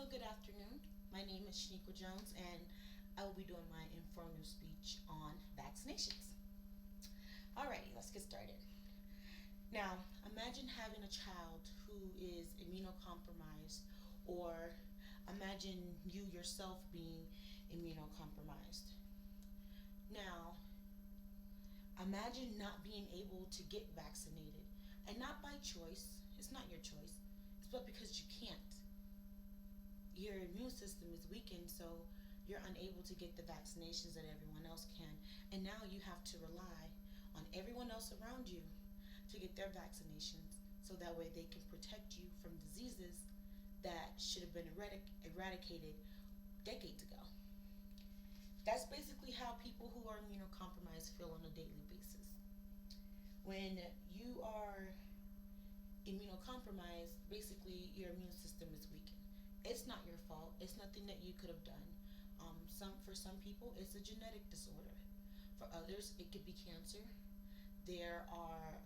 good afternoon. My name is Shaniqua Jones, and I will be doing my informative speech on vaccinations. Alrighty, let's get started. Now, imagine having a child who is immunocompromised, or imagine you yourself being immunocompromised. Now, imagine not being able to get vaccinated, and not by choice. It's not your choice. It's but because you can't. Your immune system is weakened, so you're unable to get the vaccinations that everyone else can. And now you have to rely on everyone else around you to get their vaccinations, so that way they can protect you from diseases that should have been eradicated decades ago. That's basically how people who are immunocompromised feel on a daily basis. When you are immunocompromised, basically your immune system is weakened. It's not your fault. It's nothing that you could have done. For some people, it's a genetic disorder. For others, it could be cancer. There are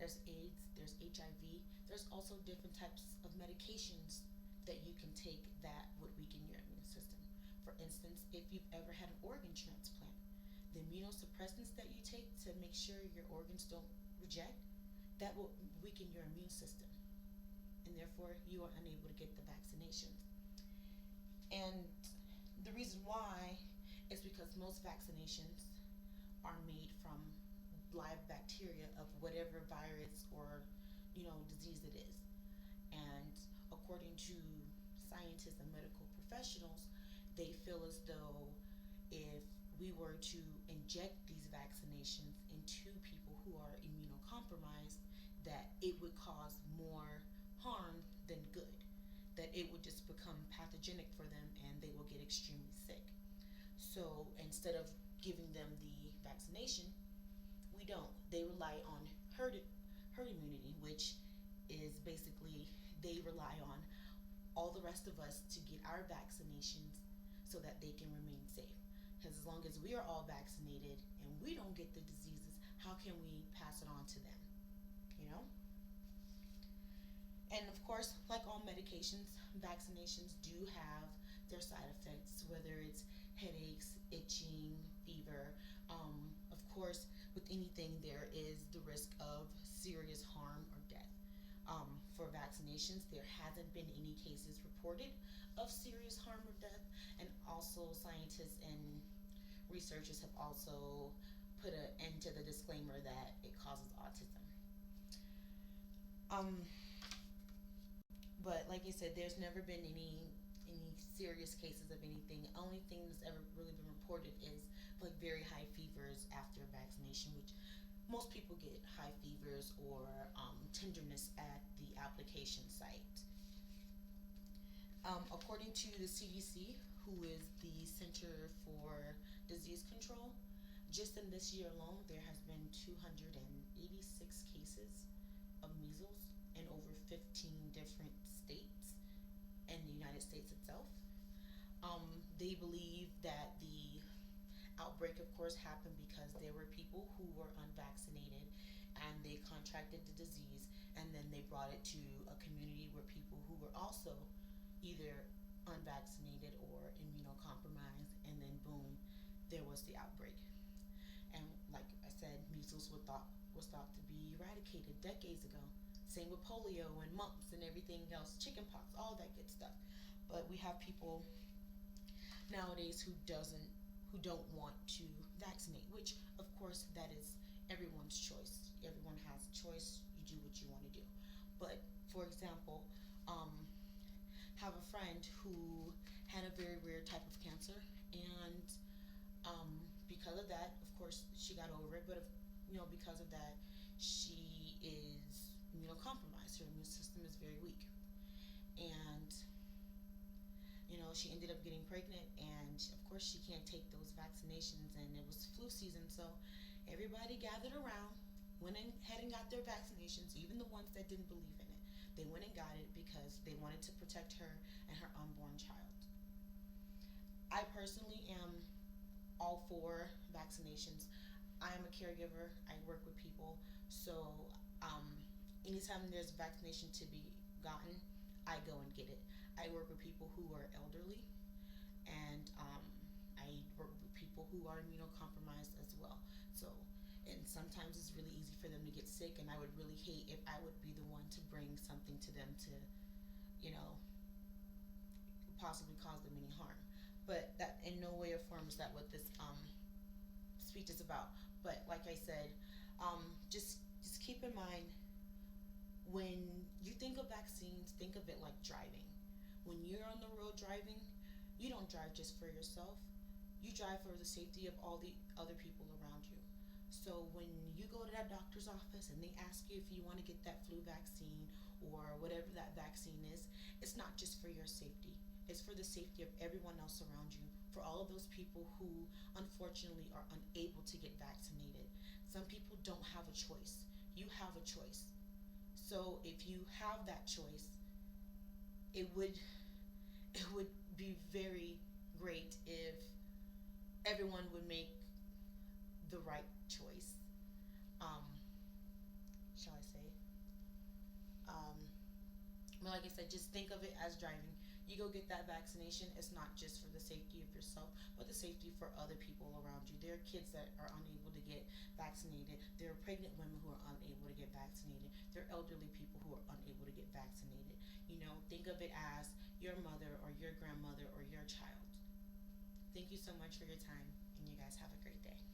there's AIDS, there's HIV. There's also different types of medications that you can take that would weaken your immune system. For instance, if you've ever had an organ transplant, the immunosuppressants that you take to make sure your organs don't reject, that will weaken your immune system, and therefore you are unable to get the vaccinations. And the reason why is because most vaccinations are made from live bacteria of whatever virus or disease it is. And according to scientists and medical professionals, they feel as though if we were to inject these vaccinations into people who are immunocompromised, that it would cause more harm than good, that it would just become pathogenic for them and they will get extremely sick. So instead of giving them the vaccination, we don't. They rely on herd immunity, which is basically they rely on all the rest of us to get our vaccinations so that they can remain safe. Because as long as we are all vaccinated and we don't get the diseases, how can we pass it on to them? And of course, like all medications, vaccinations do have their side effects, whether it's headaches, itching, fever. Of course, with anything, there is the risk of serious harm or death. For vaccinations, there hasn't been any cases reported of serious harm or death, and also scientists and researchers have also put an end to the disclaimer that it causes autism. But like I said, there's never been any serious cases of anything. The only thing that's ever really been reported is like very high fevers after vaccination, which most people get high fevers or tenderness at the application site. According to the CDC, who is the Center for Disease Control, just in this year alone, there has been 286 cases of measles in over 15 different states in the United States itself. They believe that the outbreak, of course, happened because there were people who were unvaccinated and they contracted the disease, and then they brought it to a community where people who were also either unvaccinated or immunocompromised, and then boom, there was the outbreak. And like I said, measles was thought to be eradicated decades ago. Same with polio and mumps and everything else, chickenpox, all that good stuff. But we have people nowadays who don't want to vaccinate, which of course that is everyone's choice. Everyone has a choice. You do what you want to do. But for example, have a friend who had a very rare type of cancer, and because of that, of course, she got over it. But because of that, she is immunocompromised. Her immune system is very weak, and she ended up getting pregnant, and of course she can't take those vaccinations, and it was flu season, so everybody gathered around, went ahead and got their vaccinations, even the ones that didn't believe in it. They went and got it because they wanted to protect her and her unborn child. I personally am all for vaccinations. I am a caregiver. I work with people, so anytime there's a vaccination to be gotten, I go and get it. I work with people who are elderly, and I work with people who are immunocompromised as well. So, and sometimes it's really easy for them to get sick, and I would really hate if I would be the one to bring something to them to, you know, possibly cause them any harm. But that in no way or form is that what this speech is about. But like I said, just keep in mind, when you think of vaccines, think of it like driving. When you're on the road driving, you don't drive just for yourself. You drive for the safety of all the other people around you. So when you go to that doctor's office and they ask you if you want to get that flu vaccine or whatever that vaccine is, it's not just for your safety. It's for the safety of everyone else around you, for all of those people who unfortunately are unable to get vaccinated. Some people don't have a choice. You have a choice. So if you have that choice, it would it would be very great if everyone would make the right choice. Um, shall I say? Um, but like I said, just think of it as driving. You go get that vaccination. It's not just for the safety of yourself, but the safety for other people around you. There are kids that are unable to get vaccinated. There are pregnant women who are unable to get vaccinated. There are elderly people who are unable to get vaccinated. Think of it as your mother or your grandmother or your child. Thank you so much for your time, and you guys have a great day.